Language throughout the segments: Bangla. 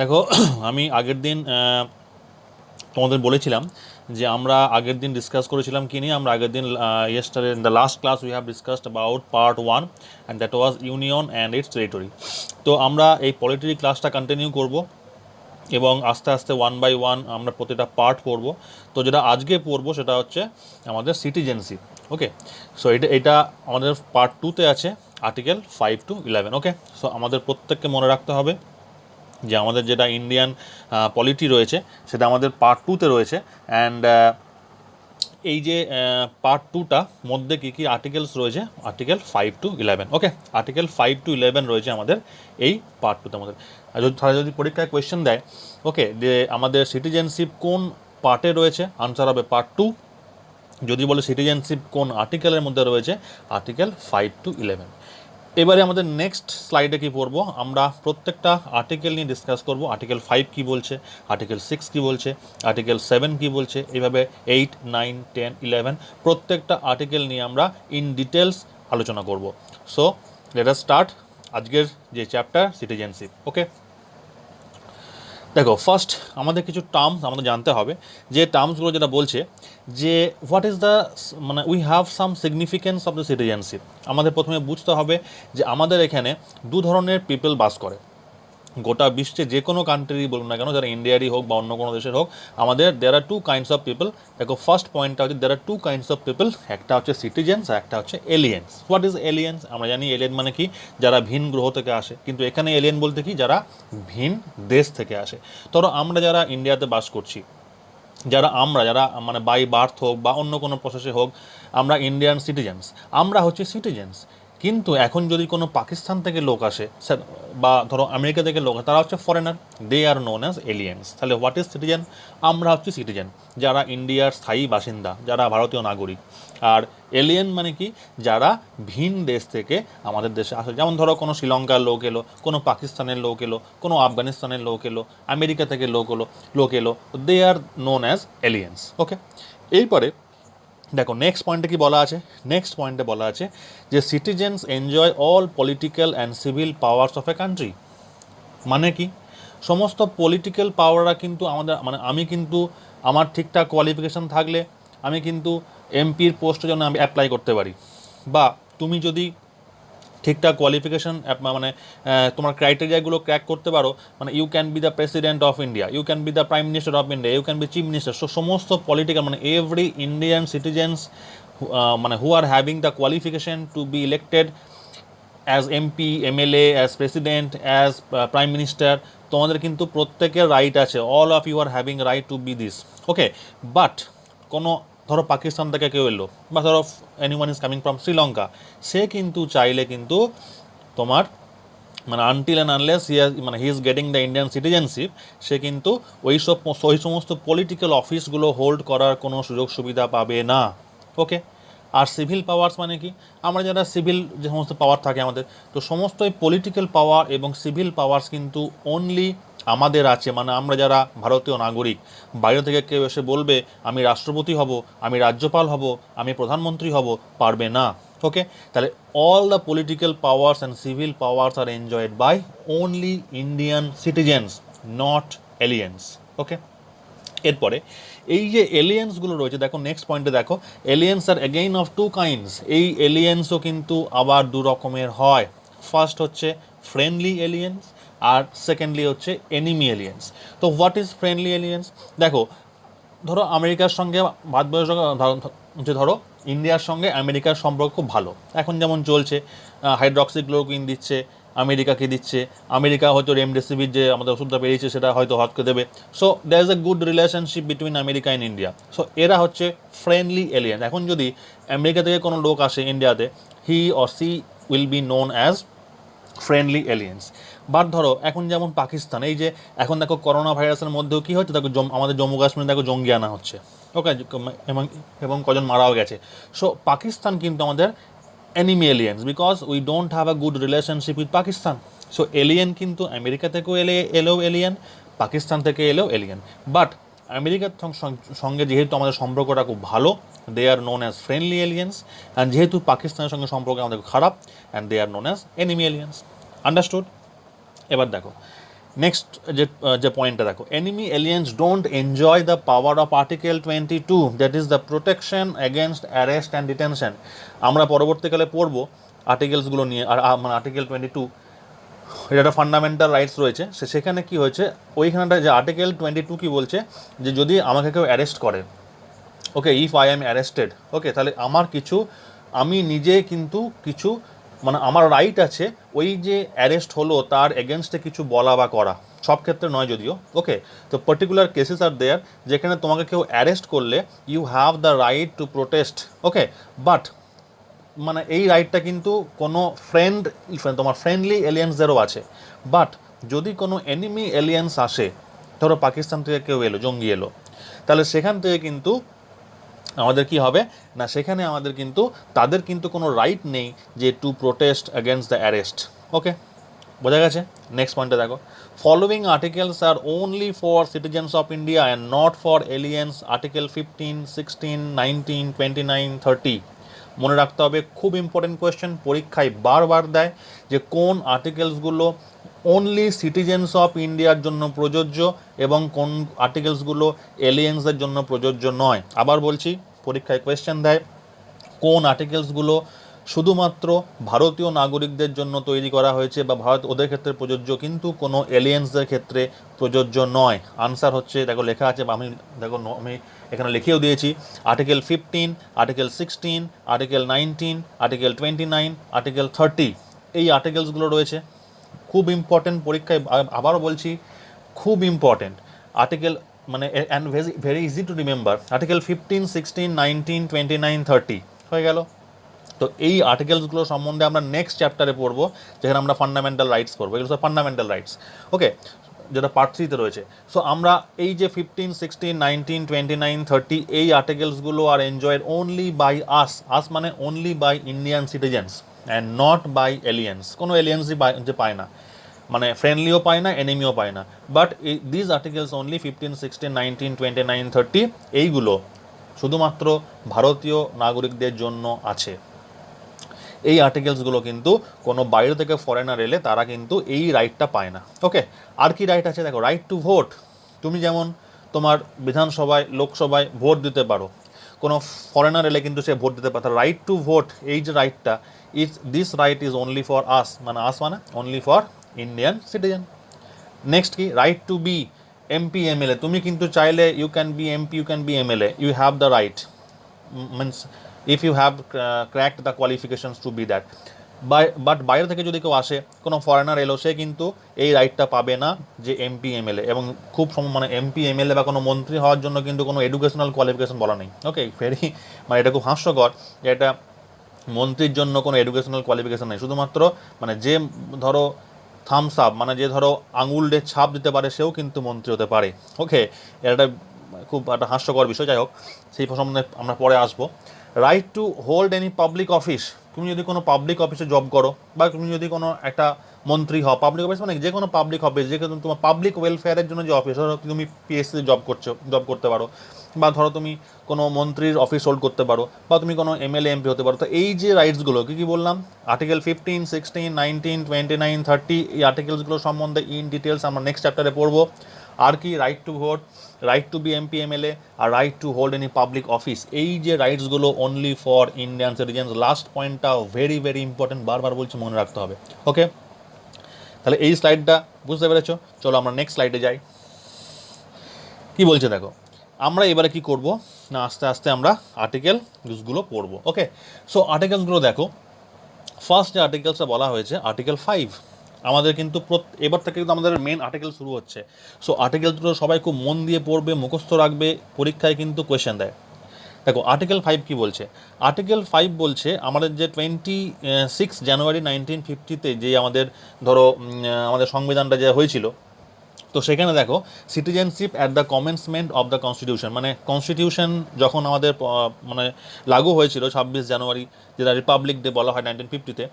দেখো আমি আগের দিন তোমাদের বলেছিলাম যে আমরা আগের দিন ডিসকাস করেছিলাম কি নিয়ে আমরা আগের দিন yesterday in the last class we have discussed about part 1 and that was union and it's territory. তো আমরা এই পলিটিক্যাল ক্লাসটা কন্টিনিউ করব এবং আস্তে আস্তে ওয়ান বাই ওয়ান আমরা প্রতিটা পার্ট পড়ব। তো যেটা আজকে পড়বো সেটা হচ্ছে আমাদের সিটিজেনশিপ। ওকে, সো এটা আমাদের পার্ট 2তে আছে, আর্টিকেল 5 to 11। ওকে, সো আমাদের প্রত্যেককে মনে রাখতে হবে যে আমাদের যেটা ইন্ডিয়ান পলিটি রয়েছে সেটা আমাদের পার্ট 2তে রয়েছে। অ্যান্ড এই যে পার্ট 2টা মধ্যে কী কী আর্টিকেলস রয়েছে, article 5 to 11। Okay, article 5 to 11 রয়েছে আমাদের এই পার্ট 2তে। আমাদের যদি পরীক্ষায় কোয়েশ্চেন দেয় ওকে যে আমাদের সিটিজেনশিপ কোন পার্টে রয়েছে, আনসার হবে পার্ট 2। যদি বলে সিটিজেনশিপ কোন আর্টিকেলের মধ্যে রয়েছে, আর্টিকেল 5 to 11। এবারে আমাদের নেক্সট স্লাইডে কি পড়বো, আমরা প্রত্যেকটা আর্টিকেল নিয়ে ডিসকাস করব। আর্টিকেল 5 কি বলছে, আর্টিকেল 6 কি বলছে, আর্টিকেল 7 কি বলছে, এইভাবে 8, 9, 10, 11 প্রত্যেকটা আর্টিকেল নিয়ে আমরা ইন ডিটেলস আলোচনা করব। সো লেট আস স্টার্ট আজকের যে চ্যাপ্টার সিটিজেনশিপ। ওকে, দেখো ফার্স্ট আমাদের কিছু টার্মস আমাদের জানতে হবে, যে টার্মসগুলো যেটা বলছে যে হোয়াট ইজ দ্য মানে we have some significance of the citizenship. আমাদের প্রথমে বুঝতে হবে যে আমাদের এখানে দু ধরনের পিপল বাস করে। গোটা বিশ্বে যে কোনো কান্ট্রি বলুন না কেন, যারা ইন্ডিয়ারই হোক বা অন্য কোনো দেশের হোক, আমাদের দেয়ার আর টু কাইন্ডস অফ পিপল। দেখো ফার্স্ট পয়েন্টটা হচ্ছে দেয়ার আর টু কাইন্ডস অফ পিপল, একটা হচ্ছে সিটিজেন্স আর একটা হচ্ছে এলিয়েন্স। What is aliens? আমরা জানি এলিয়েন মানে কি, যারা ভিন গ্রহ থেকে আসে, কিন্তু এখানে এলিয়েন বলতে কি, যারা ভিন দেশ থেকে আসে। ধরো আমরা যারা ইন্ডিয়াতে বাস করছি, যারা মানে বাই বার্থ হোক বা অন্য কোনো প্রসেসে হোক, আমরা ইন্ডিয়ান সিটিজেন্স, আমরা হচ্ছে সিটিজেন্স। কিন্তু এখন যদি কোনো পাকিস্তান থেকে লোক আসে বা ধরো আমেরিকা থেকে লোক আসে, তারা হচ্ছে foreigner, they are known as aliens. তাহলে হোয়াট ইজ সিটিজেন? আমরা হচ্ছে সিটিজেন, যারা ইন্ডিয়ার স্থায়ী বাসিন্দা, যারা ভারতীয় নাগরিক। আর এলিয়েন মানে কি, যারা ভিন দেশ থেকে আমাদের দেশে আসে। যেমন ধরো কোনো শ্রীলঙ্কার লোক এলো, কোনো পাকিস্তানের লোক এলো, কোনো আফগানিস্তানের লোক এলো, আমেরিকা থেকে লোক এলো, দে are known as aliens. Okay, এরপরে দেখো নেক্সট পয়েন্টে কি বলা আছে। নেক্সট পয়েন্টে বলা আছে যে citizens enjoy all political and civil powers of a country. মানে কি, সমস্ত পলিটিক্যাল পাওয়াররা কিন্তু আমাদের, মানে আমি কিন্তু আমার ঠিকঠাক কোয়ালিফিকেশান থাকলে আমি কিন্তু এমপির পোস্টের জন্য আমি অ্যাপ্লাই করতে পারি। বা তুমি যদি ঠিকঠাক কোয়ালিফিকেশান মানে তোমার ক্রাইটেরিয়াগুলো ক্র্যাক করতে পারো, মানে you can be the president of India, you can be the prime minister of India, you can be chief minister. So সমস্ত পলিটিক্যাল মানে এভরি ইন্ডিয়ান সিটিজেন্স মানে who are having the qualification to be elected as MP, MLA, as president, as prime minister, তোমাদের কিন্তু প্রত্যেকের রাইট আছে। All of you are having right to be this. Okay, but কোনো ধরো পাকিস্তান থেকে কেউ এলো, বা ধরো anyone is coming from Sri Lanka, সে কিন্তু চাইলে কিন্তু তোমার মানে until and unless he is getting the Indian citizenship, সে কিন্তু ওই সমস্ত পলিটিক্যাল অফিসগুলো হোল্ড করার কোনো সুযোগ সুবিধা পাবে না। ওকে, আর সিভিল পাওয়ার্স মানে কি, আমরা যারা সিভিল যে সমস্ত পাওয়ার থাকে আমাদের, তো সমস্ত এই পলিটিক্যাল পাওয়ার এবং সিভিল পাওয়ার্স কিন্তু অনলি আমাদের আছে। মানে আমরা যারা ভারতীয় নাগরিক, বাইরে থেকে কেউ এসে বলবে আমি রাষ্ট্রপতি হব, আমি রাজ্যপাল হব, আমি প্রধানমন্ত্রী হব, পারবে না। ওকে, তাহলে all the political powers and civil powers are enjoyed by only Indian citizens, not aliens. Okay, এরপরে এই যে এলিয়েন্সগুলো রয়েছে, দেখো নেক্সট পয়েন্টে দেখো, aliens are again of two kinds. এই এলিয়েন্সও কিন্তু আবার দু রকমের হয়। ফার্স্ট হচ্ছে ফ্রেন্ডলি এলিয়েন্স, আর সেকেন্ডলি হচ্ছে এনিমি এলিয়েন্স। তো হোয়াট ইজ ফ্রেন্ডলি এলিয়েন্স? দেখো ধরো আমেরিকার সঙ্গে যে ধরো ইন্ডিয়ার সঙ্গে আমেরিকার সম্পর্ক খুব ভালো, এখন যেমন চলছে, হাইড্রক্সিক্লোরোকুইন দিচ্ছে, আমেরিকাকে দিচ্ছে, আমেরিকা হয়তো রেমডেসিভির যে আমাদের ওষুধটা বেরিয়েছে সেটা হয়তো হটকে দেবে। So there is a good relationship between America and India. So এরা হচ্ছে ফ্রেন্ডলি এলিয়েন। এখন যদি আমেরিকা থেকে কোনো লোক আসে ইন্ডিয়াতে, he or she will be known as friendly aliens. But ধরো এখন যেমন পাকিস্তান, এই যে এখন দেখো করোনা ভাইরাসের মধ্যেও কী হচ্ছে, দেখো আমাদের জম্মু কাশ্মীরে দেখো জঙ্গি আনা হচ্ছে। ওকে, এবং কজন মারাও গেছে। সো পাকিস্তান কিন্তু আমাদের enemy aliens because we don't have a good relationship with Pakistan. So alien কিন্তু আমেরিকা থেকেও এলেও এলিয়েন, পাকিস্তান থেকে এলেও এলিয়েন। বাট আমেরিকার সঙ্গে যেহেতু আমাদের সম্পর্কটা খুব ভালো, they are known as friendly aliens. And যেহেতু পাকিস্তানের সঙ্গে সম্পর্ক আমাদের খারাপ, and they are known as enemy aliens. Understood? এবার দেখো নেক্সট যে পয়েন্টটা দেখো, enemy aliens don't enjoy the power of article 22, that is the protection against arrest and detention. আমরা পরবর্তীকালে পড়বো আর্টিকেলসগুলো নিয়ে, আর মানে আর্টিকেল 22 এটা একটা ফান্ডামেন্টাল রাইটস রয়েছে, সেখানে কি হয়েছে ওইখানটা যে আর্টিকেল 22 কি বলছে যে যদি আমাকে কেউ অ্যারেস্ট করে, ওকে, ইফ আই এম অ্যারেস্টেড, ওকে, তাহলে আমার কিছু, আমি নিজে কিন্তু কিছু, মানে আমার রাইট আছে ওই যে অ্যারেস্ট হলো তার এগেনস্টে কিছু বলা বা করা, সব ক্ষেত্রে নয় যদিও, ওকে। তো পার্টিকুলার কেসেস আর দেয়ার যেখানে তোমাকে কেউ অ্যারেস্ট করলে you have the right to protest, okay. But মানে এই রাইটটা কিন্তু কোনো তোমার ফ্রেন্ডলি এলিয়েন্সদেরও আছে। বাট যদি কোনো এনিমি এলিয়েন্স আসে, ধরো পাকিস্তান থেকে কেউ এলো, জঙ্গি এলো, তাহলে সেখান থেকে কিন্তু আমাদের কি হবে না, সেখানে আমাদের কিন্তু তাদের কিন্তু কোনো রাইট নেই যে to protest against the arrest, okay, বোঝা গেছে। নেক্সট পয়েন্টে দেখো, following articles are only for citizens of India and not for aliens, article 15, 16, 19, 29, 30। মনে রাখতে হবে, খুব ইম্পর্টেন্ট কোয়েশ্চেন, পরীক্ষায় বারবার দেয় যে কোন আর্টিকেলসগুলো অনলি সিটিজেন্স অফ ইন্ডিয়ার জন্য প্রযোজ্য এবং কোন আর্টিকেলসগুলো এলিয়েন্সদের জন্য প্রযোজ্য নয়। আবার বলছি, পরীক্ষায় কোয়েশ্চেন দেয় কোন আর্টিকেলসগুলো শুধুমাত্র ভারতীয় নাগরিকদের জন্য তৈরি করা হয়েছে বা ভারত ওদের ক্ষেত্রে প্রযোজ্য, কিন্তু কোনো এলিয়েন্সদের ক্ষেত্রে প্রযোজ্য নয়। আনসার হচ্ছে, দেখো লেখা আছে, আমি দেখো আমি এখানে লিখেও দিয়েছি, article 15, article 16, article 19, article 29, article 30, এই আর্টিকেলসগুলো রয়েছে। খুব ইম্পর্টেন্ট, পরীক্ষায় আবারও বলছি খুব ইম্পর্টেন্ট আর্টিকেল, মানে and very easy to remember, article 15, 16, 19, 29, 30 হয়ে গেল। তো এই আর্টিকেলসগুলো সম্বন্ধে আমরা নেক্সট চ্যাপ্টারে পড়বো, যেখানে আমরা ফান্ডামেন্টাল রাইটস পড়বো, এগুলো সব ফান্ডামেন্টাল রাইটস, ওকে, যেটা পার্ট 3-তে রয়েছে। সো আমরা এই যে 15, 16, 19, 29, 30 এই আর্টিকেলসগুলো are enjoyed only by us মানে only by Indian citizens and not by aliens. কোনো এলিয়েন্সই যে পায় না, মানে ফ্রেন্ডলিও পায় না, এনিমিও পায় না। বাট দিজ আর্টিকেলস অনলি 15, 16, 19, 29, 30 এইগুলো শুধুমাত্র ভারতীয় নাগরিকদের জন্য আছে। এই আর্টিকেলসগুলো কিন্তু কোনো বাইরে থেকে ফরেনার এলে তারা কিন্তু এই রাইটটা পায় না, ওকে। আর কি রাইট আছে দেখো, রাইট টু ভোট, তুমি যেমন তোমার বিধানসভায়, লোকসভায় ভোট দিতে পারো, কোনো ফরেনার এলে কিন্তু সে ভোট দিতে পারে। রাইট টু ভোট, এই যে রাইটটা, this right is only for us মানে only for Indian citizen. Next কি, right to be MP MLA, তুমি কিন্তু চাইলে you can be MP, you can be MLA, you have the right, means if you have cracked the qualifications to be that. But বাইরে থেকে যদি কেউ আসে, কোনো ফরেনার এলো, সে কিন্তু এই রাইটটা পাবে না যে এমপি এমএলএ। এবং খুব মানে এমপি এমএলএ বা কোনো মন্ত্রী হওয়ার জন্য কিন্তু কোনো এডুকেশনাল কোয়ালিফিকেশন বলা নেই, ওকে। মানে এটা খুব হাস্যকর যে এটা মন্ত্রীর জন্য কোনো এডুকেশনাল কোয়ালিফিকেশন নেই, শুধুমাত্র মানে যে ধরো থামস আপ, মানে যে ধরো আঙুলে ছাপ দিতে পারে, সেও কিন্তু মন্ত্রী হতে পারে, ওকে। এটা খুব একটা হাস্যকর বিষয়, যাই হোক, সেই সম্বন্ধে আমরা পরে আসবো। Right to hold any public office, তুমি যদি কোনো পাবলিক অফিসে জব করো বা তুমি যদি কোনো একটা মন্ত্রী হও, পাবলিক অফিস মানে যে কোনো পাবলিক অফিস, যে তোমার পাবলিক ওয়েলফেয়ারের জন্য যে অফিস, ধরো তুমি পিএসসি জব করতে পারো, বা ধরো তুমি কোনো মন্ত্রীর অফিস হোল্ড করতে পারো, বা তুমি কোনো এমএলএ এমপি হতে পারো। তো এই যে রাইটসগুলো কী কী বললাম, আর্টিকেল 15, 16, 19, 29, 30, এই আর্টিকেলসগুলো সম্বন্ধে ইন ডিটেলস আমরা নেক্সট চ্যাপ্টারে পড়বো। আর কি, right to vote, right to be MP MLA, আর right to hold any public office, এই যে রাইটসগুলো only for Indian citizens. Last পয়েন্টটা ভেরি ভেরি ইম্পর্টেন্ট, বারবার বলছি, মনে রাখতে হবে, ওকে। তাহলে এই স্লাইডটা বুঝতে পেরেছো, চলো আমরা নেক্সট স্লাইডে যাই। কি বলছে দেখো, আমরা এবারে কি করব না, আস্তে আস্তে আমরা আর্টিকেলসগুলো পড়বো, ওকে। সো আর্টিকেলসগুলো দেখো, ফার্স্ট যে আর্টিকেলসটা বলা হয়েছে আর্টিকেল 5, আমাদের কিন্তু এবার থেকে কিন্তু আমাদের মেন আর্টিকেল শুরু হচ্ছে। সো আর্টিকেলগুলো সবাই খুব মন দিয়ে পড়বে, মুখস্থ রাখবে, পরীক্ষায় কিন্তু কোয়েশ্চেন দেয়। দেখো আর্টিকেল 5 কি বলছে, আর্টিকেল 5 বলছে আমাদের যে 26 জানুয়ারি 1950-তে যে আমাদের ধরো আমাদের সংবিধানটা যে হয়েছিল, তো সেখানে দেখো citizenship at the commencement of the constitution, মানে কনস্টিটিউশন যখন আমাদের মানে লাগু হয়েছিল 26 জানুয়ারি, যেটা রিপাবলিক ডে বলা হয় 1950-তে,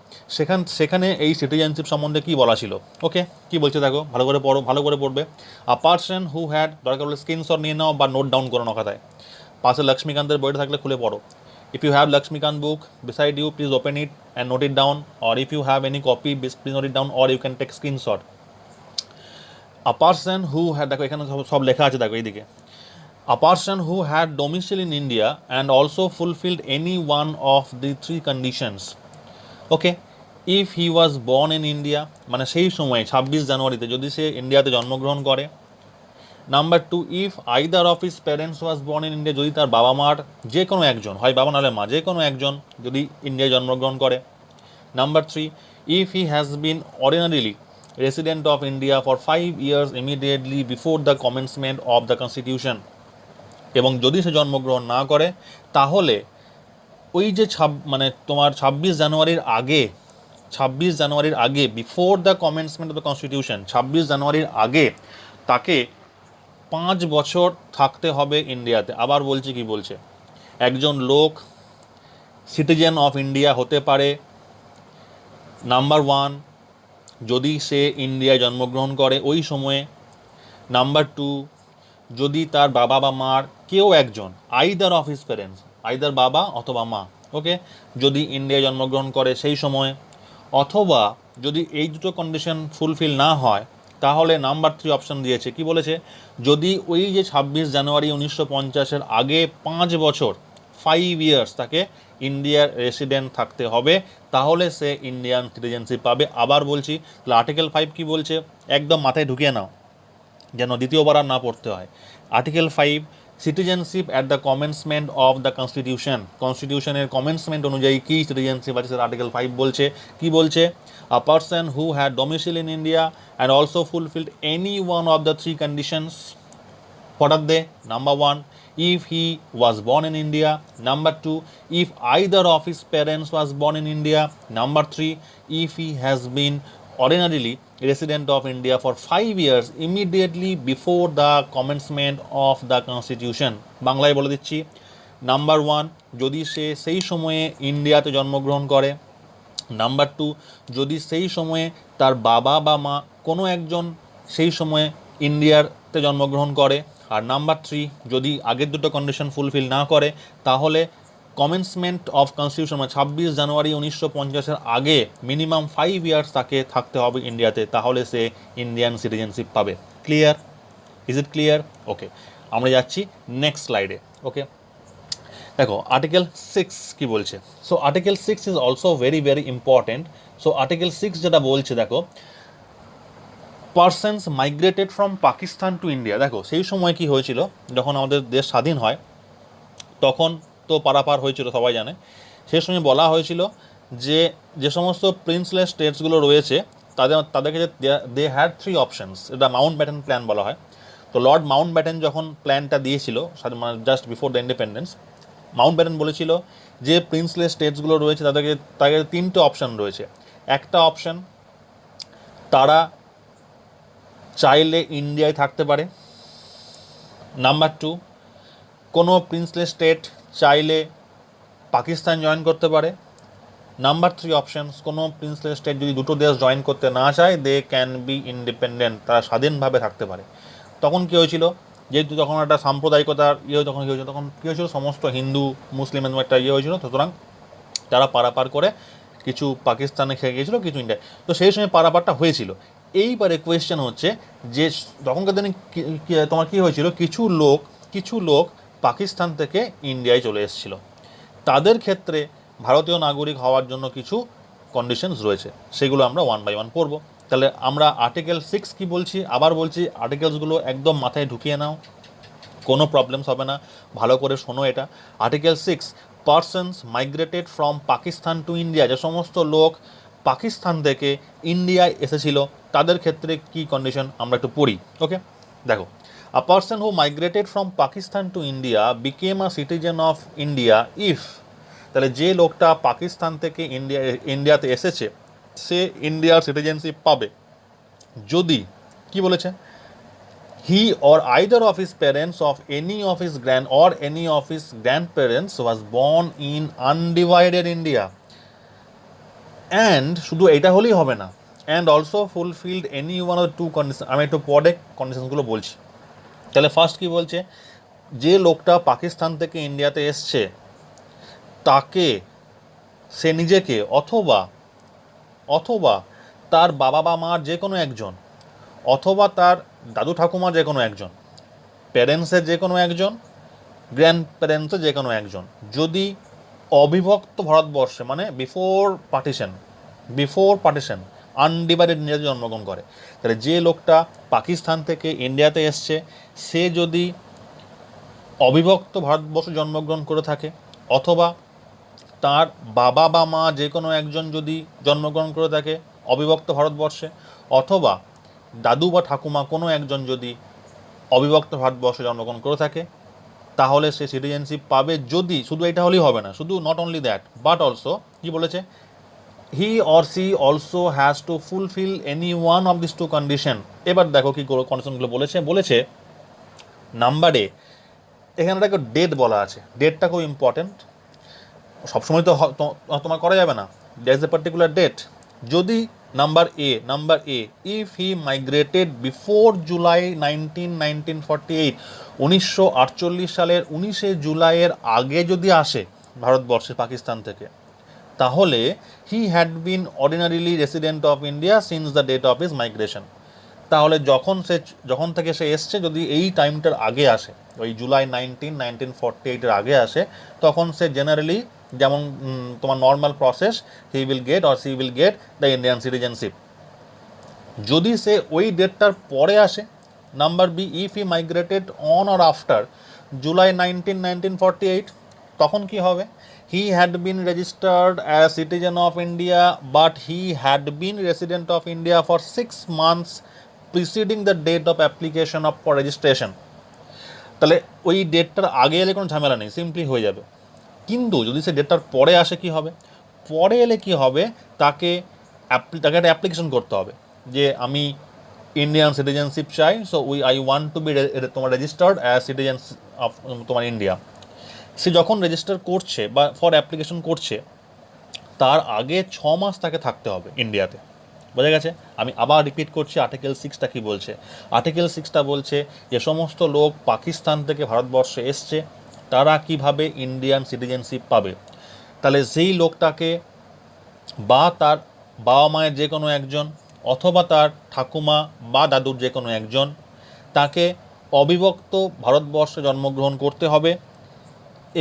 সেখানে এই সিটিজেনশিপ সম্বন্ধে কী বলা ছিল, ওকে। কি বলছে দেখো, ভালো করে পড়ো, ভালো করে পড়বে। আ পার্সন হু হ্যাড, দরকার হলে স্ক্রিনশট নিয়ে নাও বা নোট ডাউন করো খাতায়, পাশে লক্ষ্মীকান্তের বইটা থাকলে খুলে পড়ো। If you have Laxmikanth book beside you, please open it and note it down, or if you have any copy, please note it down, or you can take screenshot. A person who had, দেখো এখানে সব লেখা আছে, দেখো এইদিকে, a person who had domicile in India and also fulfilled any one of the three conditions. Okay, if he was born in India, মানে সেই সময় 26 জানুয়ারিতে যদি সে ইন্ডিয়াতে জন্মগ্রহণ করে। Number two, if either of his parents was born in India, যদি তার বাবা মার যে কোনো একজন, হয় বাবা নাহলে মা, যে কোনো একজন যদি ইন্ডিয়ায় জন্মগ্রহণ করে। Number three, if he has been ordinarily resident of India for 5 years immediately before the commencement of the constitution, এবং যদি সে জন্মগ্রহণ না করে তাহলে ওই যে মানে তোমার 26 জানুয়ারির আগে before the commencement of the constitution, 26 জানুয়ারির আগে তাকে 5 বছর থাকতে হবে ইন্ডিয়াতে। আবার বলছি, কি বলছে, একজন লোক সিটিজেন অফ ইন্ডিয়া হতে পারে, নাম্বার ওয়ান, যদি সে ইন্ডিয়ায় জন্মগ্রহণ করে ওই সময়ে। নাম্বার টু, যদি তার বাবা বা মার কেউ একজন, either of his parents, either বাবা অথবা মা, ওকে, যদি ইন্ডিয়ায় জন্মগ্রহণ করে সেই সময়। অথবা যদি এই দুটো কন্ডিশন ফুলফিল না হয় তাহলে নাম্বার থ্রি অপশান দিয়েছে, কি বলেছে, যদি ওই যে 26 জানুয়ারি 1950-এর আগে 5 বছর, 5 ইয়ার্স তাকে ইন্ডিয়ার রেসিডেন্ট থাকতে হবে, তাহলে সে ইন্ডিয়ান সিটিজেনশিপ পাবে। আবার বলছি, আর্টিকেল 5 কি বলছে একদম মাথায় ঢুকিয়ে নাও, যেন দ্বিতীয়বার আর না পড়তে হয়। Article 5, citizenship at the commencement of the constitution, কনস্টিটিউশনের কমেন্সমেন্ট অনুযায়ী কী সিটিজেনশিপ আছে সেটা আর্টিকেল 5 বলছে। কি বলছে, আ person who had domicile in India and also fulfilled any one of the three conditions. What are they? Number one, if he was born in India. Number two, if either of his parents was born in India. Number three, if he has been ordinarily resident of India for 5 years immediately before the commencement of the constitution. বাংলায় বলে দিচ্ছি, নাম্বার ওয়ান, যদি সে সেই সময়ে ইন্ডিয়াতে জন্মগ্রহণ করে। নাম্বার টু, যদি সেই সময়ে তার বাবা বা মা কোনো একজন সেই সময়ে ইন্ডিয়াতে জন্মগ্রহণ করে। আর নাম্বার থ্রি, যদি আগের দুটো কন্ডিশন ফুলফিল না করে তাহলে কমেন্সমেন্ট অফ কনস্টিটিউশন, মানে 26 জানুয়ারি 1950-এর আগে মিনিমাম 5 ইয়ার্স তাকে থাকতে হবে ইন্ডিয়াতে, তাহলে সে ইন্ডিয়ান সিটিজেনশিপ পাবে। Clear? Is it clear? Okay, আমরা যাচ্ছি নেক্সট স্লাইডে। ওকে, দেখো আর্টিকেল 6 কি বলছে। So article 6 is also very very important. So article 6 যেটা বলছে, দেখো, persons migrated from Pakistan to India. দেখো সেই সময় কি হয়েছিল, যখন আমাদের দেশ স্বাধীন হয় তখন তো পারাপার হয়েছিল, সবাই জানে। সেই সময় বলা হয়েছিল যে যে সমস্ত প্রিন্সলেস স্টেটসগুলো রয়েছে তাদেরকে যে দে হ্যাড থ্রি অপশনস, এটা মাউন্ট ব্যাটেন প্ল্যান বলা হয়। তো লর্ড মাউন্ট ব্যাটেন যখন প্ল্যানটা দিয়েছিল, মানে just before the independence, Mount Batten বলেছিল যে প্রিন্সলেস স্টেটসগুলো রয়েছে তাদের তিনটে অপশান রয়েছে। একটা অপশান, তারা চাইলে ইন্ডিয়ায় থাকতে পারে। নাম্বার টু, কোনো প্রিন্সলেস স্টেট চাইলে পাকিস্তান জয়েন করতে পারে। নাম্বার থ্রি অপশানস, কোনো প্রিন্সলেস স্টেট যদি দুটো দেশ জয়েন করতে না চায়, দে ক্যান বি ইন্ডিপেন্ডেন্ট, তারা স্বাধীনভাবে থাকতে পারে। তখন কী হয়েছিল, যেহেতু তখন একটা সাম্প্রদায়িকতার তখন কী হয়েছিল, তখন কী হয়েছিল, সমস্ত হিন্দু মুসলিমের একটা হয়েছিল, সুতরাং তারা পারাপার করে কিছু পাকিস্তানে খেয়ে গিয়েছিল, কিছু ইন্ডিয়ায়। তো সেই সময় পারাপারটা হয়েছিল। এইবারে কোয়েশ্চেন হচ্ছে যে তখনকার দিনে তোমার কী হয়েছিল, কিছু লোক পাকিস্তান থেকে ইন্ডিয়ায় চলে এসেছিল। তাদের ক্ষেত্রে ভারতীয় নাগরিক হওয়ার জন্য কিছু কন্ডিশনস রয়েছে, সেগুলো আমরা ওয়ান বাই ওয়ান পড়ব। তাহলে আমরা আর্টিকেল 6 কি বলছি, আবার বলছি, আর্টিকেলসগুলো একদম মাথায় ঢুকিয়ে নাও, কোনো প্রবলেমস হবে না, ভালো করে শোনো এটা। Article 6, persons migrated from Pakistan to India, যে সমস্ত লোক পাকিস্তান থেকে ইন্ডিয়ায় এসেছিল তাদের ক্ষেত্রে কী কন্ডিশন আমরা একটু পড়ি। ওকে, দেখো, আ person who migrated from Pakistan to India became a citizen of India if, তাহলে যে লোকটা পাকিস্তান থেকে ইন্ডিয়াতে এসেছে সে ইন্ডিয়ার সিটিজেনশিপ পাবে যদি, কি বলেছে, he or either of his parents of any of his grandparents was born in undivided India, and শুধু এটা হলেই হবে না, and also fulfilled any one of the two conditions। আমি একটু পরে কন্ডিশনসগুলো বলছি। তাহলে ফার্স্ট কি বলছে, যে লোকটা পাকিস্তান থেকে ইন্ডিয়াতে এসছে তাকে, সে নিজেকে অথবা তার বাবা বা মার যে কোনো একজন, অথবা তার দাদু ঠাকুমা যে কোনো একজন, প্যারেন্টসের যে কোনো একজন, গ্র্যান্ড প্যারেন্টসের যে কোনো একজন যদি অবিভক্ত ভারতবর্ষে মানে বিফোর পার্টিশন আনডিভাইডেড ইন্ডিয়াতে জন্মগ্রহণ করে, তাহলে যে লোকটা পাকিস্তান থেকে ইন্ডিয়াতে এসছে সে যদি অবিভক্ত ভারতবর্ষে জন্মগ্রহণ করে থাকে, অথবা তার বাবা বা মা যে কোনো একজন যদি জন্মগ্রহণ করে থাকে অবিভক্ত ভারতবর্ষে, অথবা দাদু বা ঠাকুমা কোনো একজন যদি অবিভক্ত ভারতবর্ষে জন্মগ্রহণ করে থাকে, তাহলে সে সিটিজেনশিপ পাবে। যদি শুধু এটা হলেই হবে না, শুধু not only that but also কি বলেছে, he or she also has to fulfil any one of this two condition. এবার দেখো কি কন্ডিশনগুলো বলেছে নাম্বারে এখানে একটা ডেট বলা আছে, ডেটটা খুব ইম্পর্টেন্ট, সবসময় তো তোমার করা যাবে না, there is a particular date. যদি নাম্বার এ if he migrated before July 1948, 1948 সালের 19শে জুলাইয়ের আগে যদি আসে ভারতবর্ষে পাকিস্তান থেকে, তাহলে he had been ordinarily resident of India since the date of his migration. তাহলে যখন থেকে সে এসছে যদি এই টাইমটার আগে আসে, ওই জুলাই 1948-এর আগে আসে, তখন সে জেনারেলি যেমন তোমার normal process he will get or she will get the Indian citizenship. যদি সে ওই ডেটটার পরে আসে, number B if he migrated on or after July 1948, তখন কি হবে, he had been registered as citizen of India but he had been resident of India for 6 months preceding the date of application of for registration. তাহলে ওই ডেটটার আগে এলে কোনো ঝামেলা নেই, সিম্পলি হয়ে যাবে। কিন্তু যদি সে ডেটটার পরে আসে কি হবে, পরে এলে কি হবে, তাকে একটা অ্যাপ্লিকেশন করতে হবে যে আমি ইন্ডিয়ান সিটিজেনশিপ চাই, so I want to be তোমার রেজিস্টার্ড অ্যাজ সিটিজেন অফ তোমার ইন্ডিয়া। সে যখন রেজিস্টার করছে বা ফর অ্যাপ্লিকেশন করছে, তার আগে 6 মাস তাকে থাকতে হবে ইন্ডিয়াতে। বোঝা গেছে? আমি আবার রিপিট করছি, আর্টিকেল 6টা কী বলছে। আর্টিকেল 6টা বলছে যে সমস্ত লোক পাকিস্তান থেকে ভারতবর্ষে এসছে তারা কিভাবে ইন্ডিয়ান সিটিজেনশিপ পাবে। তাহলে সেই লোকটাকে বা তার বাবা মায়ের যে কোনো একজন, অথবা তার ঠাকুমা বা দাদুর যে কোনো একজন, তাকে অবিভক্ত ভারতবর্ষে জন্মগ্রহণ করতে হবে।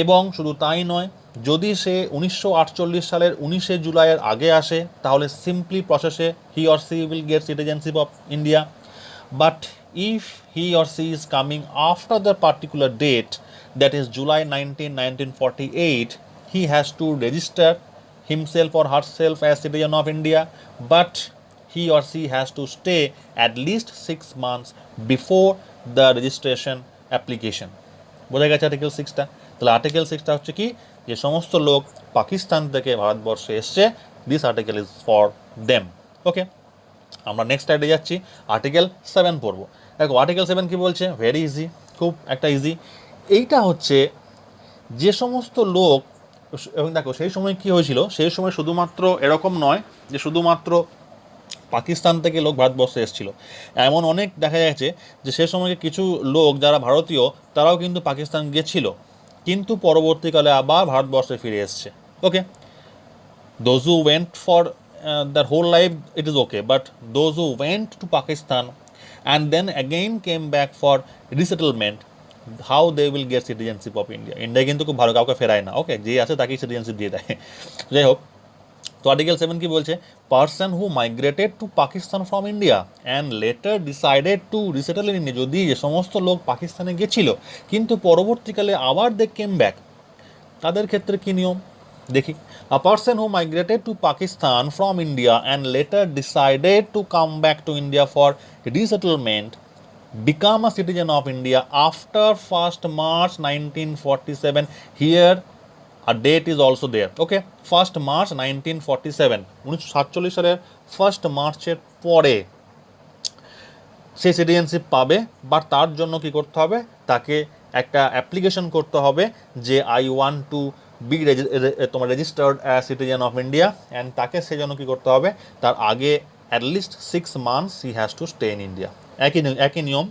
এবং শুধু তাই নয়, যদি সে 1948 সালের 19শে জুলাইয়ের আগে আসে, তাহলে সিম্পলি প্রসেসে he or she will get citizenship of India. But if he or she is coming after the particular date, that is July 1948, he has to register himself or herself as citizen of India, but he or she has to stay at least 6 months before the registration application. বোঝা গেছে আর্টিকেল 6টা? তাহলে আর্টিকেল 6টা হচ্ছে কি, যে সমস্ত লোক পাকিস্তান থেকে ভারতবর্ষে এসছে, this article is for them. Okay, আমরা নেক্সট স্লাইডে যাচ্ছি, আর্টিকেল 7 পড়বো। দেখো আর্টিকেল 7 কি বলছে, ভেরি ইজি, খুব একটা ইজি। এইটা হচ্ছে যে সমস্ত লোক, এবং দেখো সেই সময় কি হয়েছিল, সেই সময় শুধুমাত্র এরকম নয় যে শুধুমাত্র পাকিস্তান থেকে লোক ভারতবর্ষে এসেছিল, এমন অনেক দেখা যাচ্ছে যে সে সময় কিছু লোক যারা ভারতীয় তারাও কিন্তু পাকিস্তান গিয়েছিল, কিন্তু পরবর্তীকালে আবার ভারতবর্ষে ফিরে এসছে। ওকে, those who went for their whole life it is okay, but those who went to Pakistan and then again came back for resettlement, how they will get citizenship of India? India কিন্তু খুব ভালো কাউকে ফেরায় না, ওকে, যে আছে তাকেই সিটিজেনশিপ দিয়ে দেয়। যাই হোক, তো আর্টিকেল 7 কি বলছে, person who migrated to Pakistan from India and later decided to resettle in India, যদি যে সমস্ত লোক পাকিস্তানে গেছিল কিন্তু পরবর্তীকালে আবার দে কেম ব্যাক, তাদের ক্ষেত্রে কী নিয়ম দেখি। A person who migrated to Pakistan from India and later decided to come back to India for resettlement become a citizen of India after 1st March 1947. Here a date is also there. Okay, 1st March 1947, 1947 সালের 1st মার্চের পরে সে সিটিজেনশিপ পাবে। বাট তার জন্য কি করতে হবে, তাকে একটা অ্যাপ্লিকেশন করতে হবে যে আই ওয়ান্ট টু বি তোমার registered as citizen of India, and তাকে সেজন্য কী করতে হবে, তার আগে at least 6 months he has to stay in India. একই নিয়ম।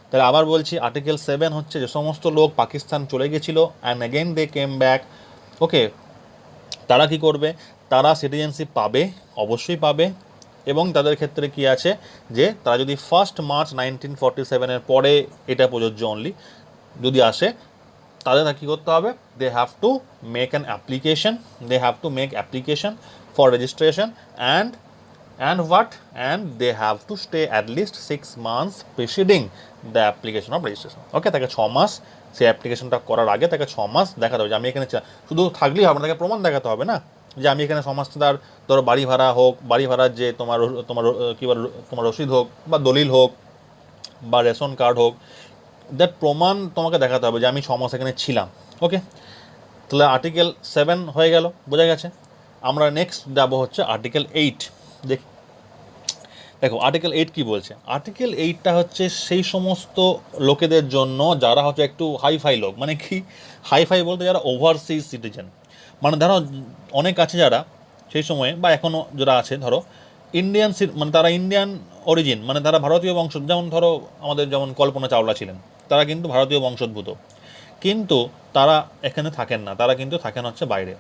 তাহলে আবার বলছি, আর্টিকেল 7 হচ্ছে যে সমস্ত লোক পাকিস্তান চলে গেছিলো and again they came back, okay, তারা কি করবে, তারা সিটিজেনশিপ পাবে, অবশ্যই পাবে, এবং তাদের ক্ষেত্রে কি আছে যে তারা যদি 1 মার্চ 1947 পরে এটা প্রযোজ্য অনলি যদি আসে, তাদের কী করতে হবে, they have to make application for registration and what, and they have to stay at least 6 months preceding the application of registration. ওকে, তাকে 6 মাস সেই অ্যাপ্লিকেশনটা করার আগে তাকে 6 মাস দেখাতে হবে যে আমি এখানে শুধু থাকলেই হবে না, তাকে প্রমাণ দেখাতে হবে না যে আমি এখানে সমাজ, তার ধরো বাড়ি ভাড়া হোক, বাড়ি ভাড়ার যে তোমার তোমার কী বল তোমার রসিদ হোক বা দলিল হোক বা রেশন কার্ড হোক, দ্যাট প্রমাণ তোমাকে দেখাতে হবে যে আমি 6 মাস এখানে ছিলাম। ওকে, তাহলে আর্টিকেল 7 হয়ে গেল, বোঝা গেছে। আমরা নেক্সট যাবো হচ্ছে আর্টিকেল 8। দেখো আর্টিকেল 8 কী বলছে। আর্টিকেল 8টা হচ্ছে সেই সমস্ত লোকেদের জন্য যারা হচ্ছে একটু হাইফাই লোক, মানে কি হাইফাই বলতে যারা ওভারসিজ সিটিজেন, মানে ধরো অনেক আছে যারা সেই সময়ে বা এখনও যারা আছে ধরো ইন্ডিয়ান, মানে তারা ইন্ডিয়ান অরিজিন, মানে তারা ভারতীয় বংশ, যেমন ধরো আমাদের যেমন কল্পনা চাওলা ছিলেন, তারা কিন্তু ভারতীয় বংশোদ্ভূত, কিন্তু তারা এখানে থাকেন না, তারা কিন্তু থাকেন হচ্ছে বাইরে।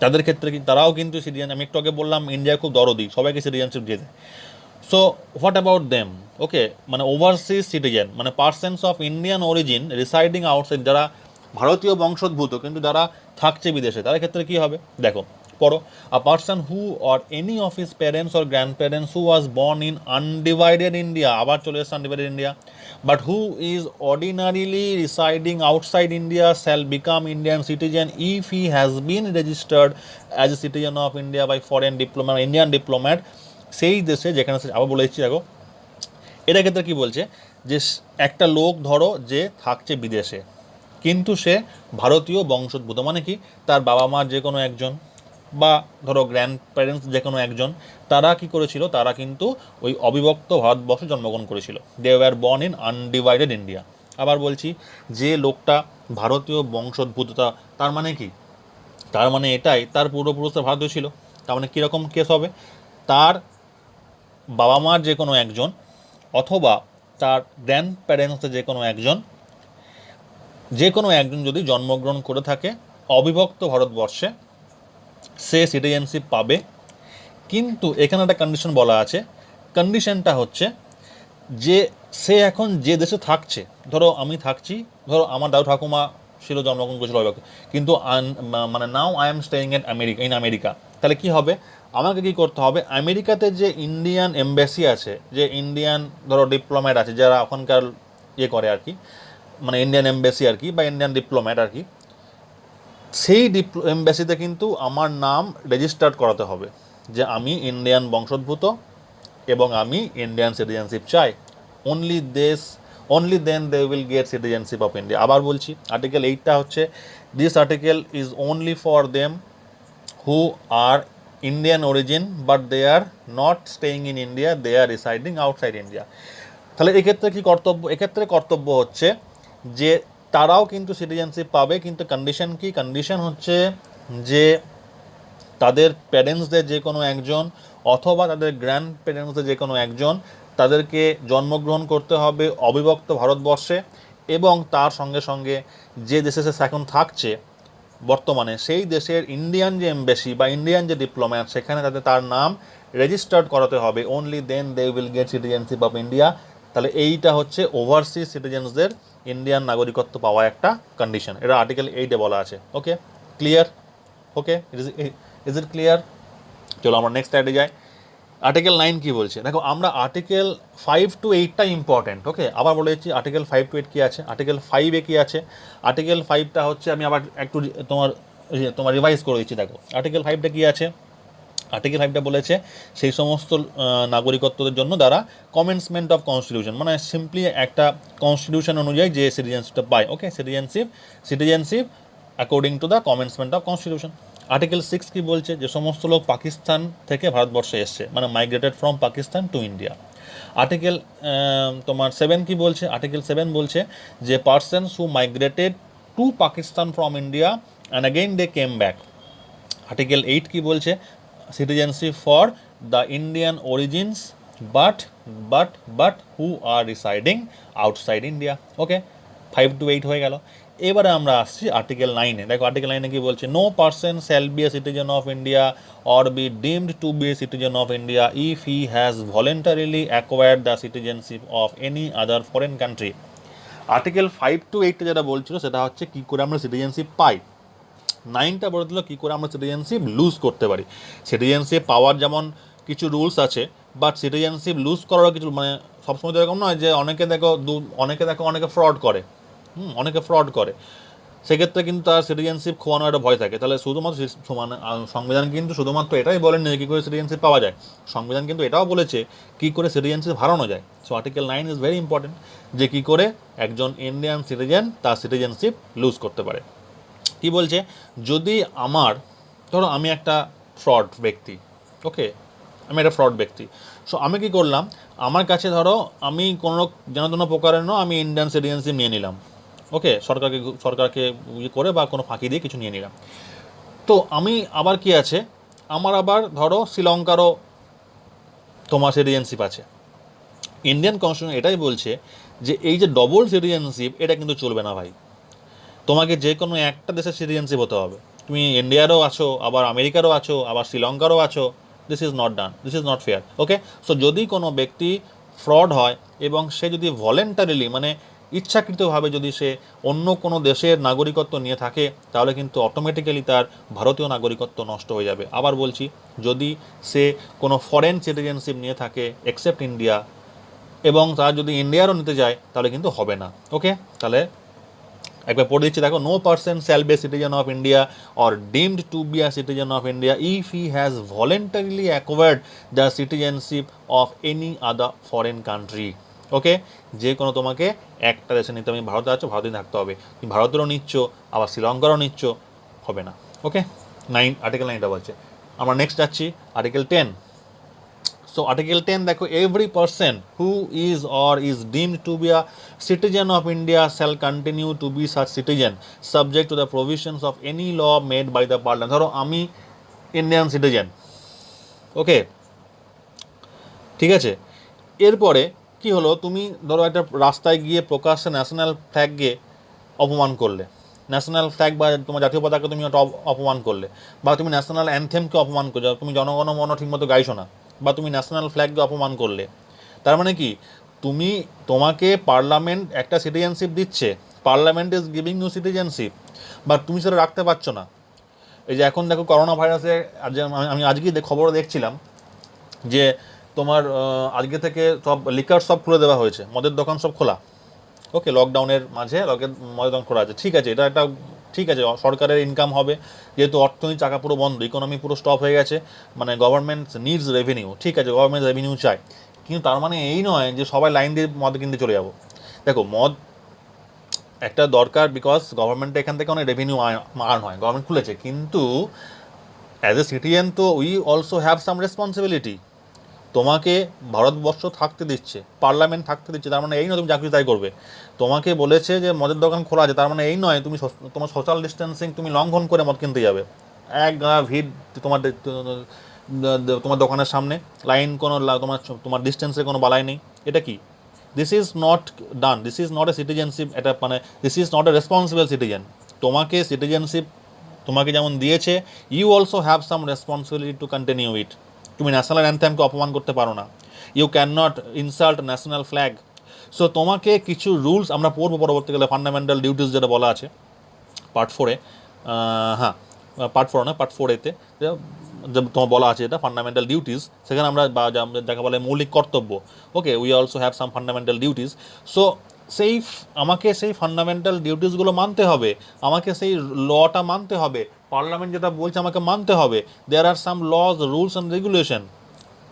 তাদের ক্ষেত্রে তারাও কিন্তু সিটিজেন, আমি একটু আগে বললাম ইন্ডিয়া খুব দরদি, সবাইকে সিটিজেনশিপ দিয়ে দেয়। So what about them? Okay, মানে ওভারসিজ সিটিজেন মানে persons of Indian origin residing outside, যারা ভারতীয় বংশোদ্ভূত কিন্তু যারা থাকছে বিদেশে, তাদের ক্ষেত্রে কী হবে দেখো পড়ো। আ person who or any of his parents or grand parents who was born in undivided India, আবার চলে এসছে undivided India, but who is ordinarily residing outside India shall become Indian citizen if he has been registered as a citizen of India by foreign diplomat, Indian diplomat, সেই দেশে যেখানে, আবার বলে দিচ্ছি দেখো এটার ক্ষেত্রে কী বলছে যে একটা লোক ধরো যে থাকছে বিদেশে কিন্তু সে ভারতীয় বংশোদ্ভূত, মানে কি তার বাবা মার যে কোনো একজন বা ধরো গ্র্যান্ড প্যারেন্টস যে কোনো একজন, তারা কি করেছিল, তারা কিন্তু ওই অবিভক্ত ভারতবর্ষে জন্মগ্রহণ করেছিল, they were born in undivided India. আবার বলছি যে লোকটা ভারতীয় বংশোদ্ভূততা, তার মানে কি, তার মানে এটাই তার পূর্বপুরুষরা ভারতীয় ছিল। তার মানে কীরকম কেস হবে, তার বাবা মার যে কোনো একজন অথবা তার গ্র্যান্ড প্যারেন্টসের যে কোনো একজন যদি জন্মগ্রহণ করে থাকে অবিভক্ত ভারতবর্ষে, সে সিটিজেনশিপ পাবে। কিন্তু এখানে একটা কন্ডিশন বলা আছে, কন্ডিশনটা হচ্ছে যে সে এখন যে দেশে থাকছে, ধরো আমি থাকছি, ধরো আমার দাদু ঠাকুমা ছিল জন্মগ্রহণ করেছিল অবিভক্ত, কিন্তু মানে now I am staying in America, তাহলে কি হবে, আমাকে কি করতে হবে, আমেরিকাতে যে ইন্ডিয়ান এমবাসি আছে, যে ইন্ডিয়ান ধরো ডিপ্লোম্যাট আছে যারা ওখানকার করে আর কি, মানে ইন্ডিয়ান এমবাসি আর কি বা ইন্ডিয়ান ডিপ্লোম্যাট আর কি, সেই এমবাসিতে কিন্তু আমার নাম রেজিস্টার্ড করাতে হবে যে আমি ইন্ডিয়ান বংশোদ্ভূত এবং আমি ইন্ডিয়ান সিটিজেনশিপ চাই। Only then they will get citizenship of India. আবার বলছি আর্টিকেল 8টা হচ্ছে, this article is only for them who are Indian origin but they are not staying in India, they are residing outside India. তাহলে এক্ষেত্রে কী কর্তব্য, এক্ষেত্রে কর্তব্য হচ্ছে যে তারাও কিন্তু সিটিজেনশিপ পাবে, কিন্তু কন্ডিশন কি, কন্ডিশন হচ্ছে যে তাদের প্যারেন্টসদের যে কোনো একজন অথবা তাদের গ্র্যান্ড প্যারেন্টসদের যে কোনো একজন, তাদেরকে জন্মগ্রহণ করতে হবে অবিভক্ত ভারতবর্ষে, এবং তার সঙ্গে সঙ্গে যে দেশে সে এখন থাকছে বর্তমানে, সেই দেশের ইন্ডিয়ান যে এমবাসি বা ইন্ডিয়ান যে ডিপ্লোম্যাট, সেখানে তার নাম রেজিস্টার্ড করাতে হবে। Only then they will get citizenship of India. তাহলে এইটা হচ্ছে ওভারসিজ সিটিজেন্সদের ইন্ডিয়ান নাগরিকত্ব পাওয়া একটা কন্ডিশন, এটা আর্টিকেল 8-এ বলা আছে। Okay, clear? Okay, is it clear? চলো আমরা নেক্সট স্লাইডে যাই। আর্টিকেল 9 কী বলছে দেখো, আমরা আর্টিকেল 5 to 8টা ইম্পর্টেন্ট। ওকে, আবার বলে দিচ্ছি আর্টিকেল 5 to 8 কী আছে। আর্টিকেল 5-এ কী আছে, আর্টিকেল 5টা হচ্ছে, আমি আবার একটু তোমার রিভাইজ করে দিচ্ছি। দেখো আর্টিকেল 5টা কী আছে, আর্টিকেল 5টা বলেছে সেই সমস্ত নাগরিকত্বদের জন্য দ্বারা কমেন্সমেন্ট অফ কনস্টিটিউশন, মানে সিম্পলি একটা কনস্টিটিউশন অনুযায়ী যে সিটিজেনশিপটা পায়। Okay, citizenship according to the commencement of constitution. Article 6 কি বলছে, যে সমস্ত লোক পাকিস্তান থেকে ভারতবর্ষে এসছে, মানে migrated from Pakistan to India. Article তোমার 7 কি বলছে, আর্টিকেল 7 বলছে যে persons who migrated to Pakistan from India and again they came back. Article 8 কি বলছে, citizenship for the Indian origins but who are residing outside India. Okay, 5 to 8 হয়ে গেল। এবারে আমরা আসছি আর্টিকেল 9-এ। দেখো আর্টিকেল 9-এ কি বলছে, no person shall be a citizen of India or be deemed to be a citizen of India if he has voluntarily acquired the citizenship of any other foreign country. Article 5-8 যেটা বলছিল সেটা হচ্ছে কী করে আমরা সিটিজেনশিপ পাই। 9টা বলে দিল কী করে আমরা সিটিজেনশিপ লুজ করতে পারি। সিটিজেনশিপ পাওয়ার যেমন কিছু রুলস আছে, বাট সিটিজেনশিপ লুজ করারও কিছু, মানে সবসময় তো এরকম নয় যে অনেকে ফ্রড করে, অনেকে ফ্রড করে, সেক্ষেত্রে কিন্তু তার সিটিজেনশিপ খোয়ানোর একটা ভয় থাকে। তাহলে শুধুমাত্র মানে সংবিধান কিন্তু শুধুমাত্র এটাই বলেন না কী করে সিটিজেনশিপ পাওয়া যায়, সংবিধান কিন্তু এটাও বলেছে কী করে সিটিজেনশিপ হারানো যায়। So article 9 is very important, যে কী করে একজন ইন্ডিয়ান সিটিজেন তার সিটিজেনশিপ লুজ করতে পারে। কি বলছে, যদি আমার, ধরো আমি একটা ফ্রড ব্যক্তি, ওকে, আমি একটা ফ্রড ব্যক্তি, সো আমি কি করলাম, আমার কাছে ধরো আমি কোনো যেন প্রকারের আমি ইন্ডিয়ান সিটিজেনশিপ নিয়ে নিলাম, ওকে, সরকারকে ইয়ে করে বা কোনো ফাঁকি দিয়ে কিছু নিয়ে নিলাম। তো আমি আবার কি আছে, আমার আবার ধরো শ্রীলঙ্কারও তোমার সিটিজেনশিপ আছে। ইন্ডিয়ান কনস্টিটিউশন এটাই বলছে যে এই যে ডবল সিটিজেনশিপ এটা কিন্তু চলবে না ভাই, তোমাকে যে কোনো একটা দেশের সিটিজেনশিপ হতে হবে। তুমি ইন্ডিয়ারও আছো, আবার আমেরিকারও আছো, আবার শ্রীলঙ্কারও আছো, this is not done, this is not fair. Okay, so যদি কোনো ব্যক্তি ফ্রড হয় এবং সে যদি ভলেন্টারিলি মানে ইচ্ছাকৃতভাবে যদি সে অন্য কোনো দেশের নাগরিকত্ব নিয়ে থাকে, তাহলে কিন্তু অটোমেটিক্যালি তার ভারতীয় নাগরিকত্ব নষ্ট হয়ে যাবে। আবার বলছি, যদি সে কোনো ফরেন সিটিজেনশিপ নিয়ে থাকে এক্সেপ্ট ইন্ডিয়া, এবং তার যদি ইন্ডিয়ারও নিতে যায় তাহলে কিন্তু হবে না। ওকে, তাহলে একবার পড়ে দিচ্ছি, দেখো, no person shall be citizen of India or deemed to be a citizen of India if he has voluntarily acquired the citizenship of any other foreign country. Okay, যে কোনো তোমাকে একটা দেশে নিতে, আমি ভারতে আছো ভারতেই থাকতে হবে, তুমি ভারতেরও নিচ্ছ আবার শ্রীলঙ্কারও নিচ্ছ, হবে না। ওকে, আর্টিকেল 9টা বলছে। আমরা নেক্সট যাচ্ছি আর্টিকেল 10। So Article 10 দেখো, every person who is or is deemed to be a citizen of India shall continue to be such citizen subject to the provisions of any law made by the parliament। ধরো আমি ইন্ডিয়ান সিটিজেন, ওকে, ঠিক আছে, এরপরে কি হলো, তুমি ধরো একটা রাস্তায় গিয়ে প্রকাশ্যে ন্যাশনাল ফ্ল্যাগকে অপমান করলে, ন্যাশনাল ফ্ল্যাগ বা তোমার জাতীয় পতাকা তুমি ওটা অপমান করলে, বা তুমি ন্যাশনাল অ্যানথেমকে অপমান করলে, তুমি জনগণমন ঠিকমতো গাইছো না, বা তুমি ন্যাশনাল ফ্ল্যাগকে অপমান করলে, তার মানে কি, তোমাকে পার্লামেন্ট একটা সিটিজেনশিপ দিচ্ছে, parliament is giving you citizenship, but তুমি সেটা রাখতে পারছো না। এই যে এখন দেখো করোনা ভাইরাসে, আমি আজকেই খবর দেখছিলাম যে তোমার আজকে থেকে সব লিকার সব খুলে দেওয়া হয়েছে, মদের দোকান সব খোলা। ওকে, লকডাউনের মাঝে মদের দোকান খোলা আছে, ঠিক আছে, এটা একটা ঠিক আছে, সরকারের ইনকাম হবে, যেহেতু অর্থনীতি চাকা পুরো বন্ধ, ইকোনমি পুরো স্টপ হয়ে গেছে, মানে গভর্নমেন্ট নিডস রেভিনিউ, ঠিক আছে, গভর্নমেন্ট রেভিনিউ চায়, কিন্তু তার মানে এই নয় যে সবাই লাইন দিয়ে মদ কিনতে চলে যাবো। দেখো, মদ একটা দরকার, বিকজ গভর্নমেন্টের এখান থেকে অনেক রেভিনিউ আর্ন হয়, গভর্নমেন্ট খুলেছে, কিন্তু অ্যাজ এ সিটিজেন তো we also have some responsibility. তোমাকে ভারতবর্ষ থাকতে দিচ্ছে, পার্লামেন্ট থাকতে দিচ্ছে, তার মানে এই নয় তুমি যা কিছু তাই করবে। তোমাকে বলেছে যে মদের দোকান খোলা আছে, তার মানে এই নয় তুমি তোমার সোশ্যাল ডিস্টেন্সিং তুমি লঙ্ঘন করে মদ কিনতে যাবে। এক গাঁ ভিড় তোমার দোকানের সামনে, লাইন কোনো তোমার ডিস্টেন্সের কোনো বালাই নেই, এটা কি? This is not done, this is not a citizenship, এটা মানে this is not a responsible citizen. তোমাকে সিটিজেনশিপ তোমাকে যেমন দিয়েছে, you also have some responsibility to continue it. তুমি ন্যাশনাল অ্যানথেমকে অপমান করতে পারো না, you can not insult national flag. So তোমাকে কিছু রুলস আমরা পড়বো পরবর্তীকালে, ফান্ডামেন্টাল ডিউটিস যেটা বলা আছে পার্ট 4-এ, হ্যাঁ পার্ট 4 না, পার্ট 4-এতে তোমার বলা আছে, এটা ফান্ডামেন্টাল ডিউটিস, সেখানে আমরা যাকে বলে মৌলিক কর্তব্য। Okay, we also have some fundamental duties. So আমাকে সেই ফান্ডামেন্টাল ডিউটিসগুলো মানতে হবে, আমাকে সেই লটা মানতে হবে, পার্লামেন্ট যেটা বলছে আমাকে মানতে হবে, দেয়ার are some lodge, rules and regulation,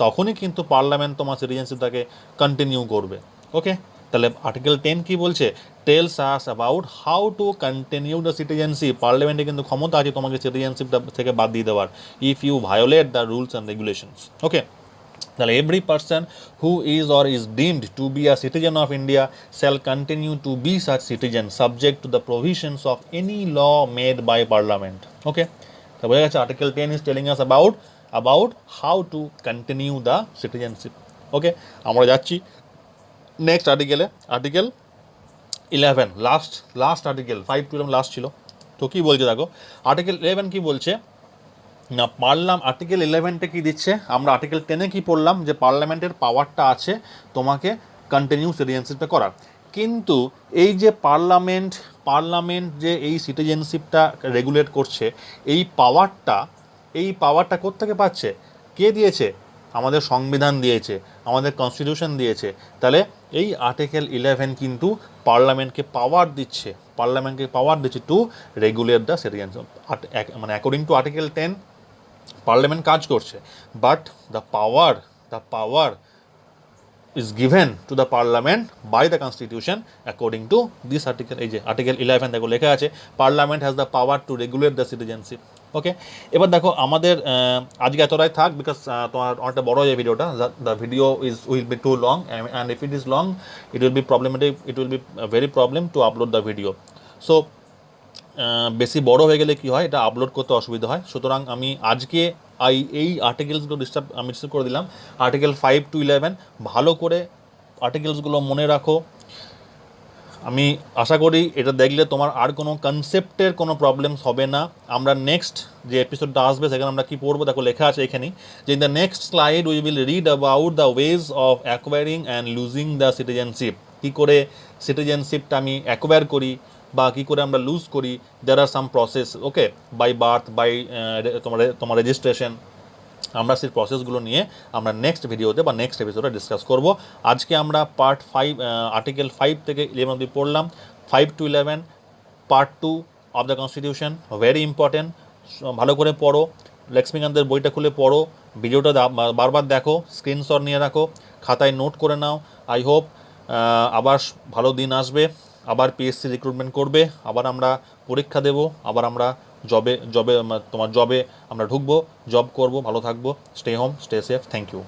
তখনই কিন্তু পার্লামেন্ট তোমার সিটিজেনশিপটাকে কন্টিনিউ করবে। ওকে, তাহলে আর্টিকেল 10 কি বলছে, tells us about how to continue the citizenship. পার্লামেন্টে কিন্তু ক্ষমতা আছে তোমাকে সিটিজেনশিপটা থেকে বাদ দিয়ে দেওয়ার, if you violate the rules and regulations. Okay, তাহলে every person who is or is deemed to be a citizen of India shall continue to be such citizen subject to the provisions of any law made by Parliament. Okay, তা বোঝা গেছে, article 10 is telling us about how to continue the citizenship. Okay, আমরা যাচ্ছি নেক্সট আর্টিকেলে, article 11 last article 5 to 11 last ছিল। তো কী বলছে দেখো, আর্টিকেল 11 কি বলছে না, আর্টিকেল 11টা কী দিচ্ছে, আমরা আর্টিকেল 10-এ কী পড়লাম যে পার্লামেন্টের পাওয়ারটা আছে তোমাকে কন্টিনিউ সিটিজেনশিপটা করার। কিন্তু এই যে পার্লামেন্ট যে এই সিটিজেনশিপটা রেগুলেট করছে, এই পাওয়ারটা কোত্থেকে পাচ্ছে, কে দিয়েছে, আমাদের সংবিধান দিয়েছে, আমাদের কনস্টিটিউশন দিয়েছে। তাহলে এই আর্টিকেল 11 কিন্তু পার্লামেন্টকে পাওয়ার দিচ্ছে টু রেগুলেট দ্য সিটিজেনশিপ। মানে অ্যাকর্ডিং টু আর্টিকেল 10 পার্লামেন্ট কাজ করছে, but the power is given to the parliament by the constitution according to this article। এই যে আর্টিকেল 11 দেখো লেখা আছে Parliament has the power to regulate the citizenship. Okay, এবার দেখো আমাদের আজকে এতটাই থাক, বিকজ তোমার অনেকটা বড় হয়ে যায় ভিডিওটা। The video will be too long, and if it is long it will be problematic, it will be very problem to upload the video. So বেশি বড় হয়ে গেলে কি হয়, এটা আপলোড করতে অসুবিধা হয়। সুতরাং আমি আজকে এই আর্টিকেলসগুলো আমি ডিস্টার্ব করে দিলাম, আর্টিকেল 5 to 11 ভালো করে আর্টিকেলসগুলো মনে রাখো। আমি আশা করি এটা দেখলে তোমার আর কোনো কনসেপ্টের কোনো প্রবলেমস হবে না। আমরা নেক্সট যে এপিসোডটা আসবে সেখানে আমরা কী পড়বো দেখো লেখা আছে এখানেই, যে in the next slide we will read about the ways of acquiring and losing the citizenship. কী করে সিটিজেনশিপটা আমি অ্যাকোয়ার করি বা কী করে আমরা লুজ করি, there are some process, okay, by birth, by তোমার রেজিস্ট্রেশন। আমরা সেই প্রসেসগুলো নিয়ে আমরা নেক্সট ভিডিওতে বা নেক্সট এপিসোডে ডিসকাস করব। আজকে আমরা পার্ট 5 আর্টিকেল 5 থেকে 11 অবধি পড়লাম। 5 to 11 part 2 of the constitution, very important. ভালো করে পড়ো, লক্ষ্মীকান্তের বইটা খুলে পড়ো, ভিডিওটা বারবার দেখো, স্ক্রিনশট নিয়ে রাখো, খাতায় নোট করে নাও। আই হোপ আবার ভালো দিন আসবে, আবার পিএসসি রিক্রুটমেন্ট করবে, আবার আমরা পরীক্ষা দেব, আবার আমরা জবে আমরা ঢুকবো, জব করব। ভালো থাকবো, stay home, stay safe, thank you.